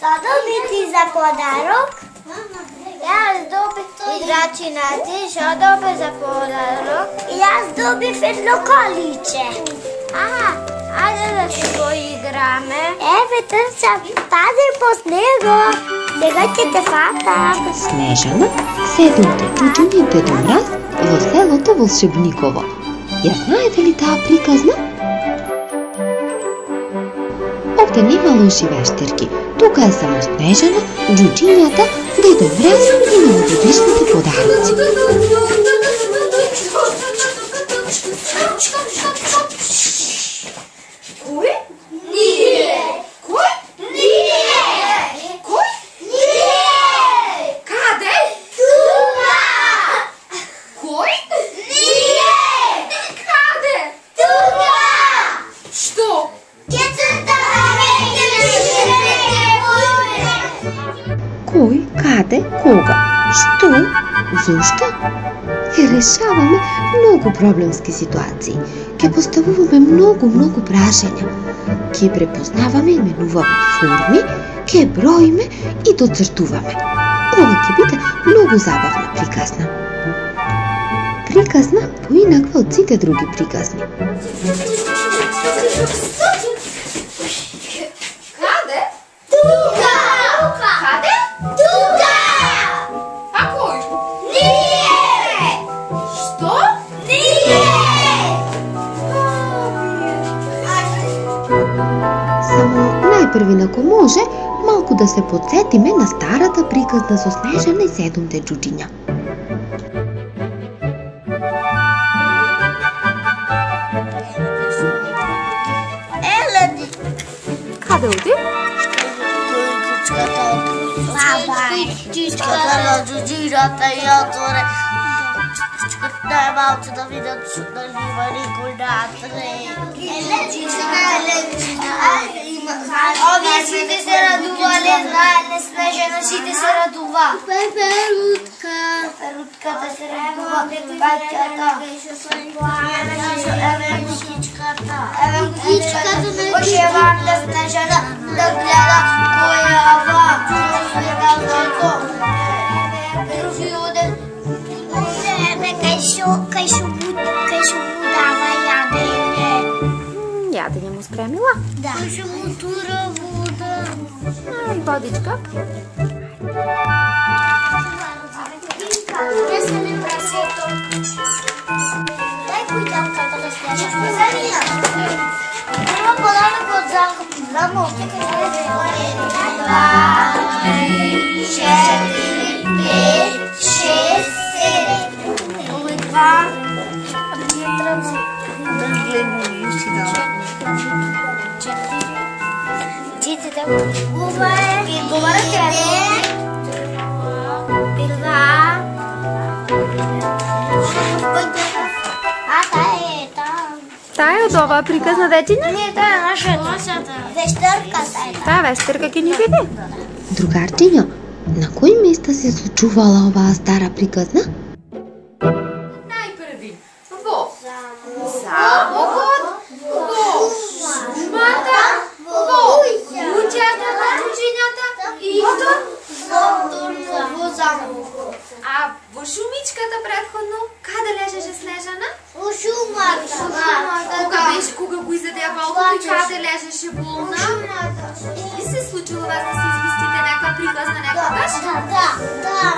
Што доби ти за подарок? Јас добив играчината, што доби за подарок? Јас добив едно количе. Ајде да си го играме. Еве, трчам, пази по снего. Сега ќе те фатам. Снежана, седумте чучуња и Дедо Мраз во селото Волшебниково. Ја знаете ли таа приказна? Овде нема лоши вештерки. Тука е само Снежана, џуџињата, Дедо Мраз и новогодишните подароци. Кој? Ние! Кој? Ние! Кој? Ние! Каде? Тука! Кој? Ние! Каде? Тука! Што? Кој, каде, кога, што, зошто? Ќе решаваме многу проблемски ситуации. Ќе поставуваме многу прашања. Ќе препознаваме и именуваме форми, ќе броиме и доцртуваме. Ова ќе биде многу забавна приказна. Приказна поинаква од сите други приказни. Каде? Тука! Каде? Тука! А кој? Ние! Што? Ние! Само најпрвин ако може, малку да се подсетиме на старата приказна со Снежана и седумте џуџиња. Каде оди? Чичката на џуџињата и отворе. Најмалку да видат дали има никој натре. Овие сите се радувале, знаеле Снежана, сите се радува. Перутката се радува, баќата. Еве кучичката. Оше варта Снежана да гледа појава. Кај шо дава јадење. Јадење му спремила? Да. Кај шо му тура вода. Водичка. Не се ми прасето. Дај кој дамка да слеша. Позанија. Има подарок од замка. Мамо, чекај. 2, 4, 5, 6, 7. Таа е од оваа приказна дечиња? Не, таа е нашата. Вештерката е. Таа вештерка ќе ни биде. Другарчиња, на кои места се случувала оваа стара приказна? Најпрви, во замокот, во шумата, во куќата на џуџињата и во замокот. А во шумичката претходно, каде лежеше Снежана? Во шумата. Кога го изедеа балкото и каде лежеше болна? И се случило вас да се измислите некоја приказна некогаш? Да.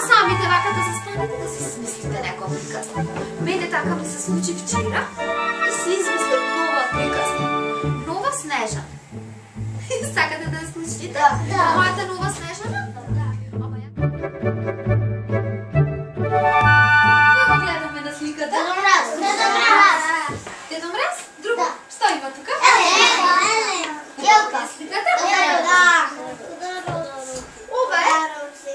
Самите вака да се станете да се измислите некоја приказна. Мене така ми се случи вчера и се измислив нова приказна. Нова Снежана. Сакате да ја слушате? Да. Мојата нова Снежана? Кога гледаме на сликата? Дедо Мраз? Друг? Што има тука? Елка. Сликата?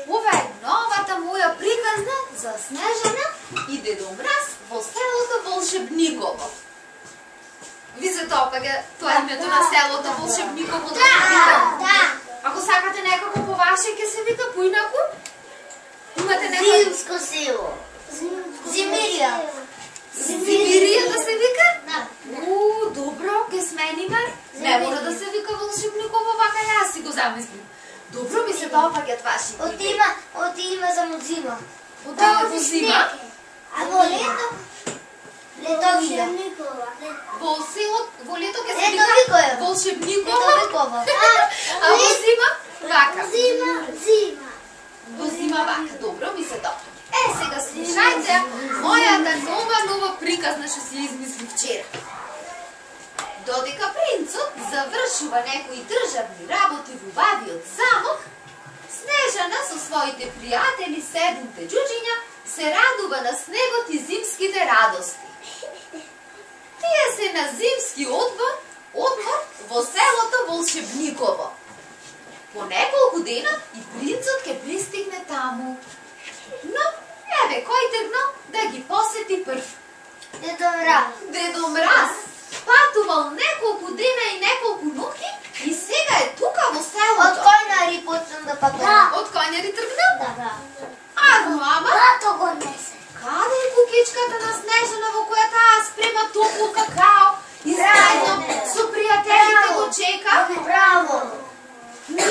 Ова е новата моја приказна за Снежана и Дедо Мраз во селото Волшебниково. Ви се топаѓа тоа името на селото Волшебниково? Да. Ако сакате некако по ваше ќе се вика поинаку? Имате некој... Зимско село. Зимирија. Зимирија да се вика? Да. Добро, ке смениме. Не мора да се вика Волшебниково, вака јас си го замислим. Добро ми се допаѓат вашите идеи. Отима за музима. Отиде во зима. А во лето? Волшебникова. Во лето ке се Лето вика викоја. Волшебникова. А во зима вака. Зима. Во зима вака. Добро ми се допаѓа. Сега слушајте мојата нова приказна што си измисли вчера. Додека принцот завршува некои државни работи во бабиот замок, Снежана со своите пријатели, седумте џуџиња, се радува на снегот и зимските радости. Тие се на зимски одмор во селото Волшебниково. По неколку дена и принцот ке пристигне таму. Но, еве кој тргнал да ги посети прв. Дедо Мраз патувал неколку дена и неколку ноќи и сега е тука во селото. Од којнари почнам да патувам. Од коњари тргнал? Да. А мама? Тато го несе. Каде е кукичката на Снежана во која таа спрема топло какао и заедно со пријателите го чека? Браво. Не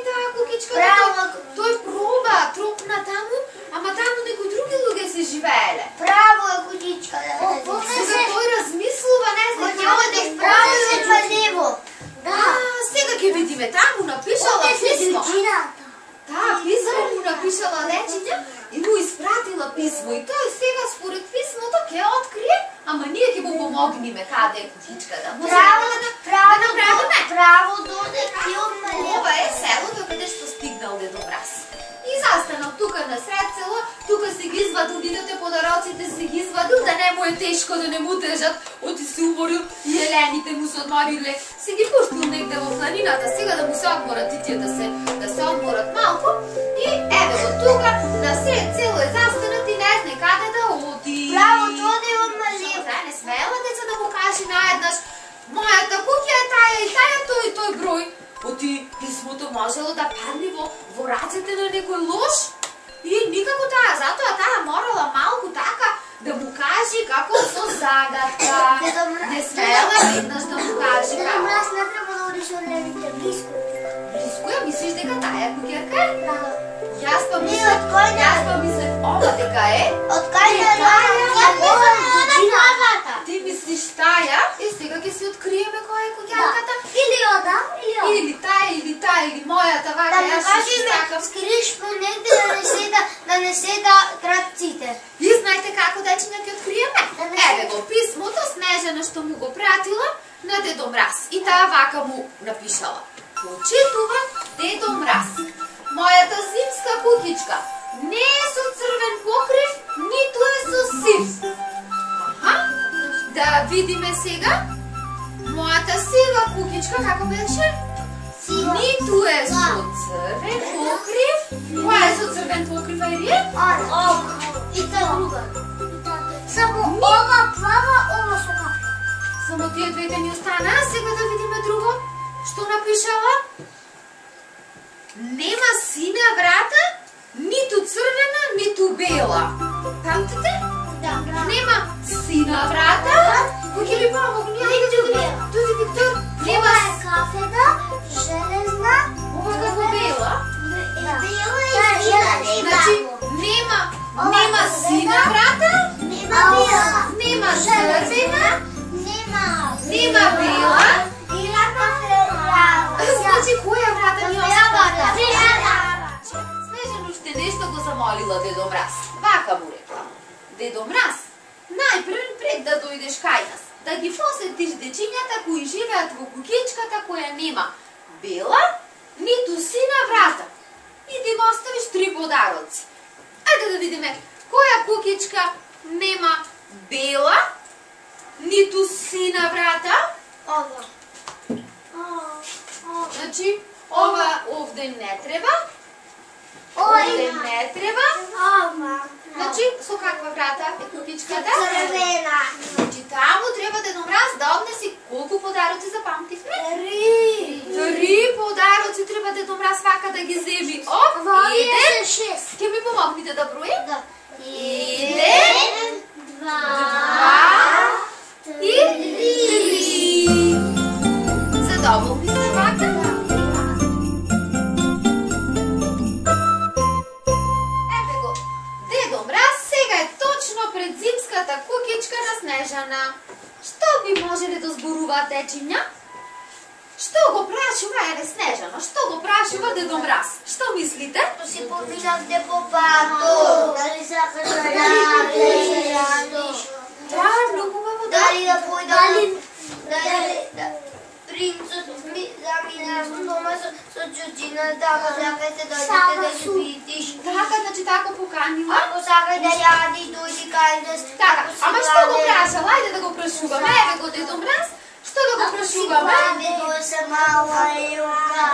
таа кукичката. Тој проба, тропна таму, ама таму некои други луѓе се живееле. Право е кучичка. Сега тој размислува, не знам, Няма да право е лево. Сега ќе видиме, таму напишала писмо. Таа писмо му напишала лечиња и му испратила писмо. И тој сега според писмото ќе открие, ама ние ќе му помогнеме каде е кутичката. Право доде филм. Ова е селото каде што стигнал Дедо Мраз. И застанал тука на сред село, тука си ги извадил, видите подароците си ги извадил, да не му е тешко, да не му тежат, оти се уморил и елените му се одмориле. Си ги пуштил негде во планината, сега да му се одморат и тие да се одморат малко. И еве го тука, на сред село е застанат и не знае каде да оди. Право, доде одмалив. Не смела деца да му каже наеднаш, мојата куќа е таја и таја тој број. Оти писмото можело да падне во рацете на некој лош и никако таа, затоа таа морала малку така да му каже како со загадка. Не смела веднаш да му каже Дедо како. Мраз не треба да одиш од левите близко. Близко ја мислиш дека таа куќерка е? Јас па Не, од мислев ова дека е. Од кој Ти мислиш таја и сега ќе си откриеме која е куќерката. Или ода, Или таа, или мојата вака, да јас кажи си такав. скриш по негде да не се да крадците. И знаете како дечиња ќе откриеме? Еве го писмото Снежана што му го пратила на Дедо Мраз. И таа вака му напишала. Почитува Дедо Мраз. Мојата зимска куќичка не е со црвен покрив, ниту е со сив. Да видиме сега. Мојата сива куќичка како беше? Ниту е со црвен покрив. Која е со црвен покрив, Ајрија? И та друга. Само ова плава, ова со кафе. Само тие двете ни останаа, сега да видиме друго. Што напишала? Нема сина врата, ниту црвена, ниту бела. Памтите? Да. Нема сина врата. Кој ќе ви помогне? Туди Виктор. Нема кафеда, железна, ова како бела. бела и сина. Значи нема сина врата, нема црвена, нема бела. Значи која врата ни остана? Снежана уште нешто го замолила Дедо Мраз. Вака му рекла. Дедо Мраз, најпред да дојдеш кај нас, да ги посетиш дечињата кои живеат во куќичката која нема бела, ниту сина врата. И да им оставиш 3 подароци. Ајде да видиме, која куќичка нема бела, ниту сина врата? Ова. Значи, ова овде не треба. Овде не треба. Значи, со каква врата е куќичката? Црвена. Значи, таму треба Дедо Мраз да однеси колку подароци запамтивме? 3 подароци треба Дедо Мраз вака да ги земи. Иде. 6. Ке ми помогнете да броим? Да. 1, 2 2 и 3. Задоволни сте вака? Снежана, што би можеле да зборуваат дечиња? Што го прашува, еве Снежана, што го прашува Дедо Мраз? Што мислите? Што си поминавте по пато? Дали сакаш да јадеш? Да, многу убаво, да. Дали да појдам? Дали принцот ми замина дома со џуџината, ако сакате дојдете да ги видиш. Така, значи така поканила. Ако сакате да јадиш, дојди кај нас. Така, ама што го прашала? Ајде да го прашуваме. Еве го Дедо Мраз. Што да го прашуваме? Ми донесе мала Елка.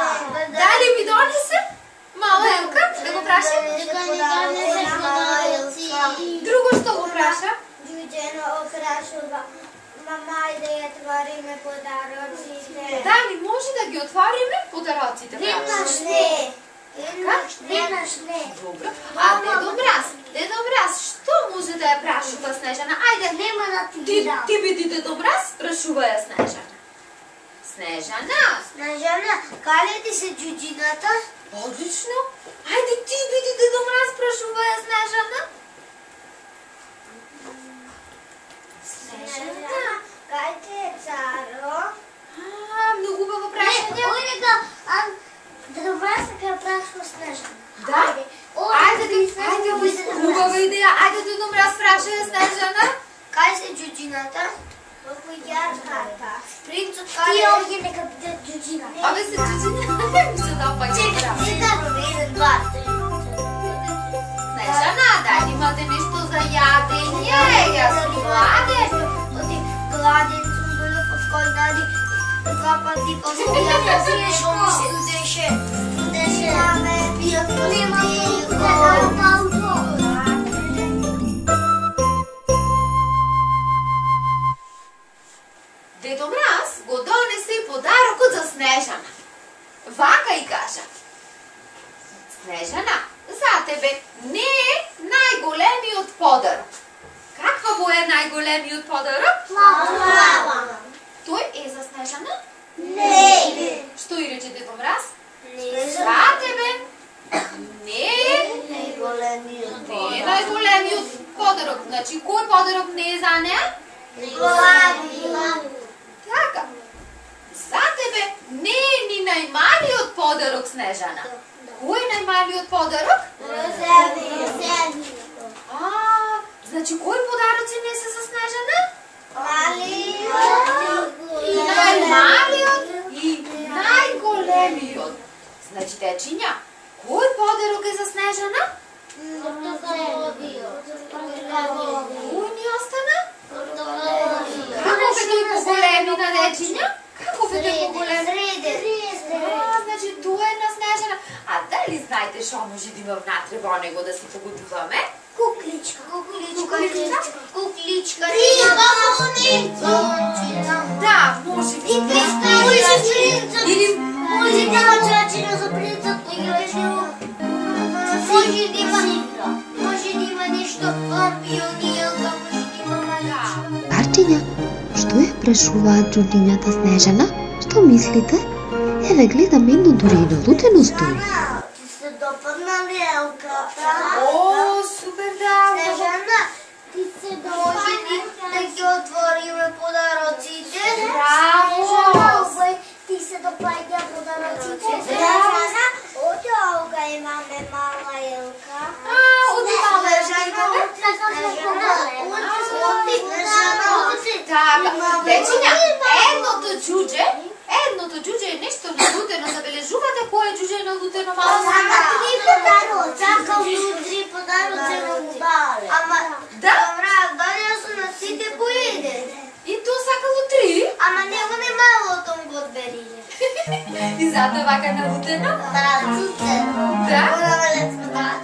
Дали ми донесе мала Елка? Да го прашам? Дека ни донесе мала Елка. Друго што го праша? Џуџено окрашува. Мама, ајде ја отвориме подароците. Дали може да ги отвориме подароците? Веднаш не. Веднаш не. Добро. А Дедо Мраз, што може да ја прашува Снежана? Ајде, Нема да ти дам. ти биди Дедо Мраз, прашува ја Снежана. Снежана, Кале ти се џуџината? одлично. Ајде ти биди Дедо Мраз, прашува ја Снежана. Снежана, Кај ти е царо? многу убаво прашање. Дедо Мраз така прашува Снежана. Да? Ајде, убава идеја. Ајде Дедо Мраз праша ја Снежана. Кај се џуџината? Во јарката. Принцот Ти каде? овде нека биде џуџина. Абе се џуџина, ми се допаѓа. Снежана, дали имате нешто за јадење? Јас сум гладен. Гладен сум била под кој дали 2 пати по сеја што ми се студеше. Маме, пија Дедо Мраз го донесе и подарокот за Снежана. Вака и кажа: Снежана, за тебе не е најголемиот подарок. Каква му е најголемиот подарок? Тој е за Снежана? Не. Што и рече Дедо Мраз? За тебе не е најголемиот подарок. Значи, кој подарок не е за неа? Така. За тебе не е ни најмалиот подарок, Снежана. Кој е најмалиот подарок? Значи, кои подароци не се за Снежана? Најмалиот и најголемиот. Значи, дечиња, кој подарок е за Снежана? Кој ни остана? Каков е тој поголемина, дечиња? Каков е тој поголемина? Значи, тоа е на Снежана. А дали знаете што може да има внатре во него да си погодуваме? Кукличка. Да, може би. Или Може да има чачина за принцот кој ги речува. Може да има нешто амбионијалка, може да има маличка. Парчиња, што ја прашуваат џуџињата Снежана? Што мислите? Еве гледам едно дури и налутено стои. Ти се допадна ли елката? О, супер, да. Снежана, ти се може ли да ги отвориме подароците? Браво! Ти се допаѓа подароците. Снежана, од овга имаме мала елка. Оди мала Снежана. Така, дечиња, едното џуџе е нешто налутено. Забележувате кој е џуџе налутено мала Снежана? Три подароци на мудале. Ама, Да? дали су на сите поиде? И то сакало 3. Ама него не мало том го одберине. И затоа вака налутено? Да, налутено. Да? Понавалец подарок.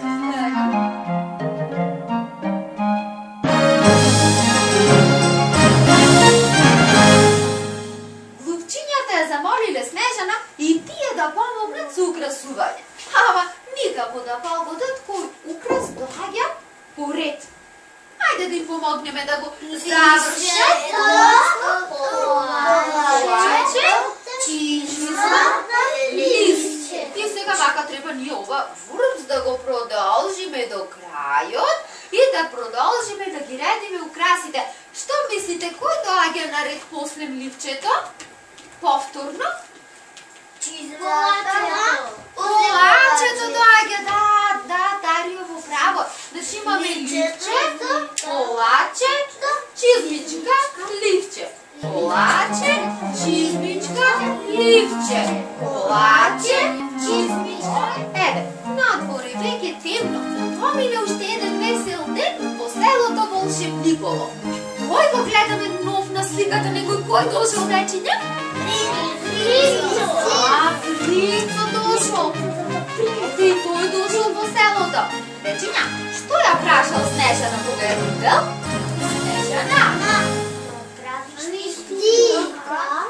Глувчињата ја замолиле Снежана и тие да помогнат со украсување. Ама никако да погодат кој украс доаѓа по ред. Ајде да им помогнеме да го завршат. Чичизма, лист. И сега вака треба ние ова врвц да го продолжиме до крајот и да продолжиме да ги редиме украсите. Што мислите, кој Колачето доаѓа, да, Дариово право. Значи имаме ливче, колаче, чизмичка, ливче. Колаче, чизмичка, ливче. Колаче, чизмичка. Еве, надвор е веќе темно. Помине уште еден весел ден по селото Волшебниково. Кој го гледаме нов на сликата некој кој дошол дечиња? Фрицо дошол. Ете и тој дошол во селото. Дечиња, што ја прашал Снежана кога е родел? Снежана?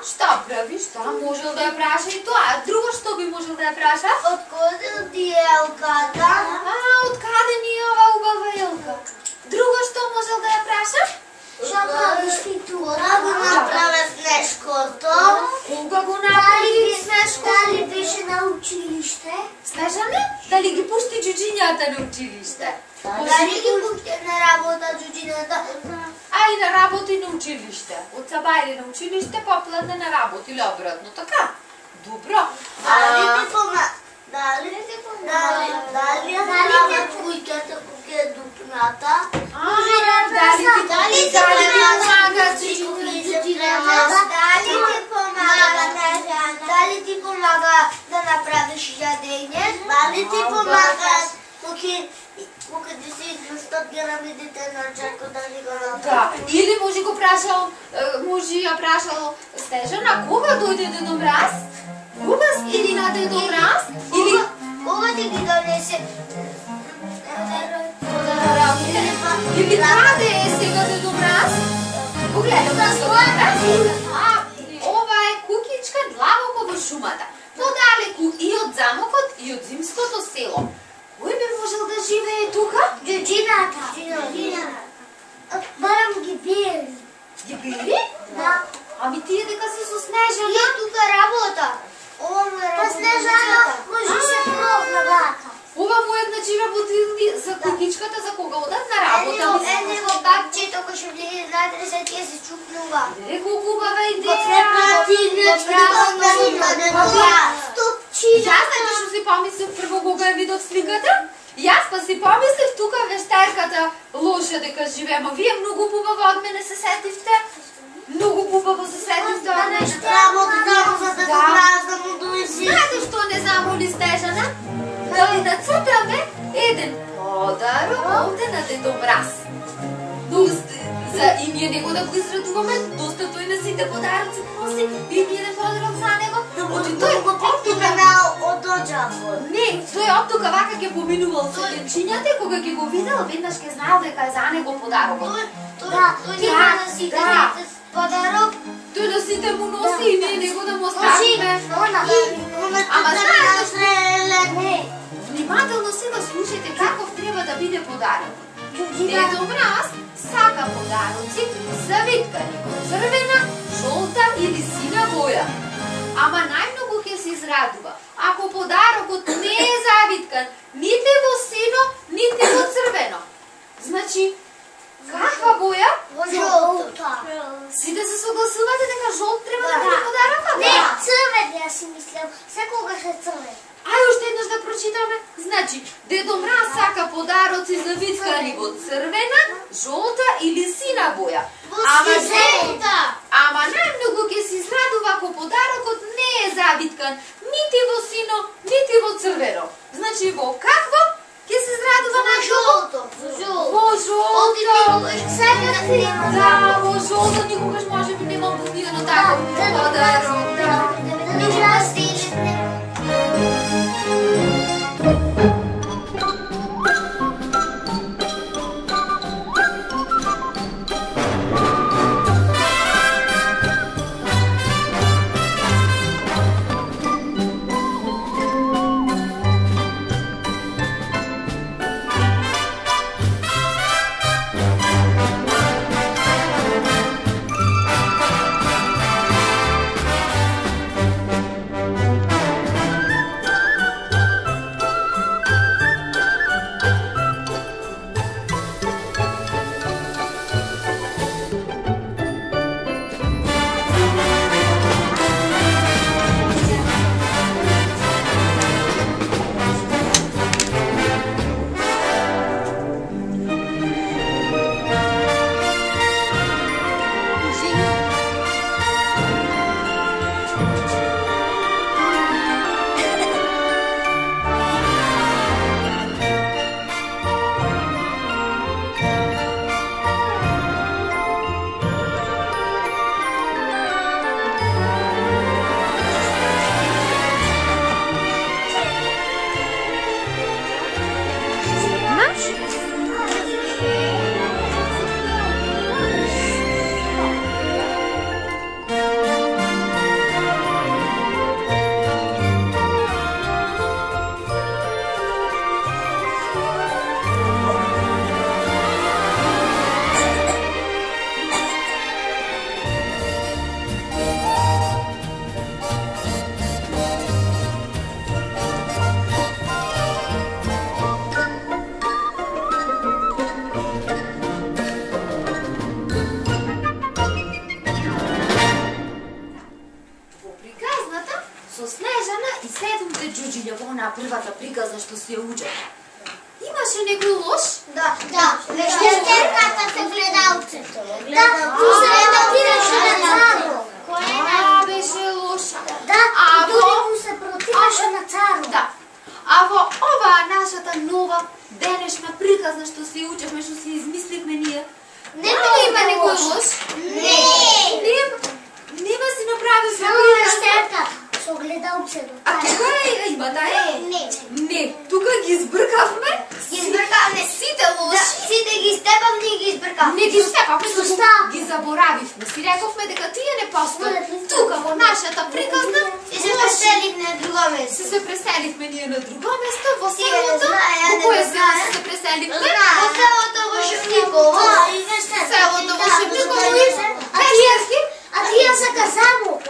Што прави? Што можел да ја праша и тоа? А друго што би можел да ја праша? Од коде ти е елката? Од каде ни е ова убава елка? Друго што можел да ја праша? Што правиш ти тука? Да го направя Снежкото. Кога го направи Снежко? Дали беше на училиште? Снежане? Дали ги пушти джуджињата на училиште? Дали ги пушти на работа джуджињата? А и на работа и на училиште. Од сабајле на училиште, попладне на работа или обратно, така? Добро. Дали ти помага? Дали куќата кога е дупната? Дали ти помага Дали ти помага да направиш јадење? Дали ти помага кога ти се изместат грамидите на чако да ни го направиш? Да, или може го прашал, може ја прашал Снежана, кога дојде Дедо Мраз? Кога или на Дедо Мраз? Или Кога ти ги донесе? Или каде е сега Дедо Мраз? Погледам на Дедо Мраз. Ова е кукичка длабоко во шумата. Подалеку и од замокот и од зимското село. Кој би можел да живее тука? Джуджината. Барам ги биели. Ги били? Да. Ами тие дека се со Снежана? Ние тука работа. Ова му е работа. Снежана може се пробна бака. Ова му е значи работили за кукичката за кога одат на работа. Ене го бабчето кој ќе влезе надре се тие се чукнува. Е, колку убава идеја. Јас знаеш што си помислив прво кога ја видов сликата? Јас па си помислив тука вештарката лоша дека живееме. Вие многу убаво од мене се сетивте. Многу убаво се сетивте од мене. Знаете што не замоли Снежана? Дали да цртаме еден подарок овде на Дедо Мраз. И ние него да го израдуваме, доста тој на сите подароци носи и ми еден подарок за него. Тој го оттука Не, тој оттука вака ќе поминувал со денчињата и кога ќе го видел, веднаш ќе знаел дека е за него подарокот. Тој на сите подарок. Тој на сите му носи и ние него да му оставиме. Ама знаеш, внимателно сега слушайте каков треба да биде подарок. Дедо Мраз сака подароци завиткани во црвена, жолта или сина боја. Ама најмногу ќе се израдува ако подарокот не е завиткан нити во сино, нити во црвено. Значи, каква боја? Жолта. Сите се согласувате дека жолт треба да биде подарокот? Не, црвен јас си мислев. Секогаш е црвен. Ајде уште еднаш да прочитаме. Значи, Дедо Мраз сака подароци завиткани во црвена, жолта или сина боја. Ама најмногу ќе се израдува ако подарокот не е завиткан нити во сино, нити во црвено. Значи, во какво ќе се израдува најмногу? Во жолто. Да, во жолто никогаш може би немам видено таков подарок. со Снежана и 7-те џуџиња во онаа првата приказна што си ја учев. Имаше некој лош? Да. Вещерката се гледалцето. Да, ту се редактираше на царо. Беше лоша. Да, а му се противаше на царо. Да. А во оваа нашата нова денешна приказна што си учевме, што си измисливме ние, има некој лош? Нема си направи само вещерка со гледалцето. А тука има таа? Не. Тука ги избркавме. Сите лоши. Сите ги степавме и ги избркавме. Не ги степавме, ги заборавивме. Си рековме дека тие не постојат. Тука во нашата приказна и се преселивме на друго место. Се преселивме ние на друго место во селото. Во кое село се преселивме? Во селото во Шипниково. Селото во Шипниково. А тие се казамок.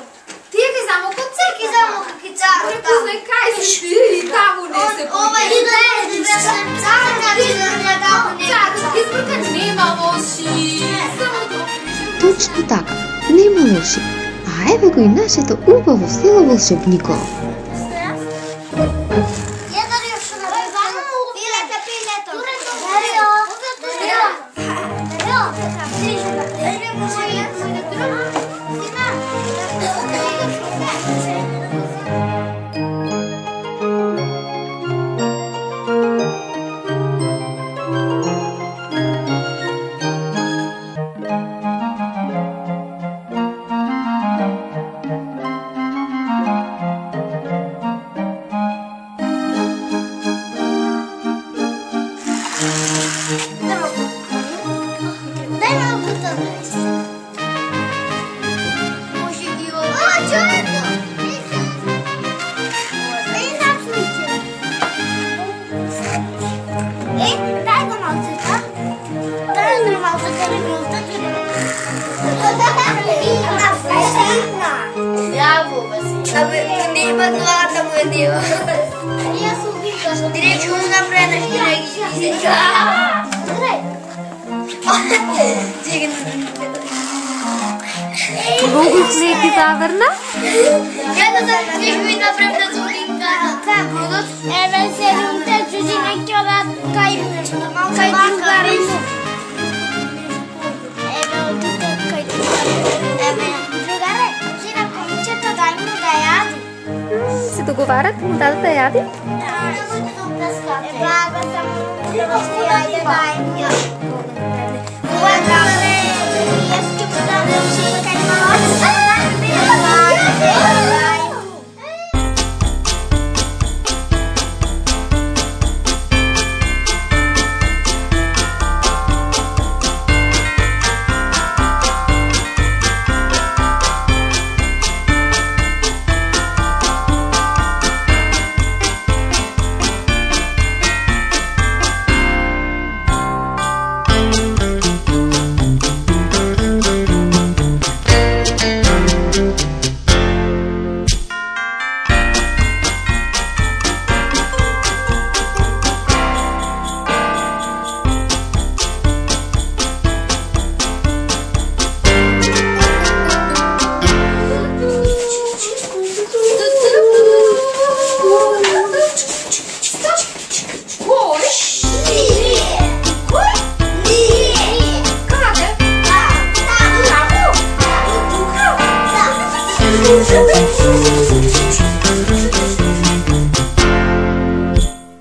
Тие ки замокот се ки замок ки цар. Препознай кај си ти и таму не се појде. Ова и да е цар на таму не. Цар, избрка нема лоши. Точно така, нема лоши. А еве го и нашето убаво село Волшебниково. Колку снеги заврна? Ја да ми направи зулинка. Кај бродот? Еве седумте џуџиња ќе одат кај другари. Еве одите кај другари. Еве другаре, сина комчето дај му да јади. Се договарат му дадат да јади? Баба само треба што јаде дај му. Ова е јас ќе подадам си кај малата. Thank you.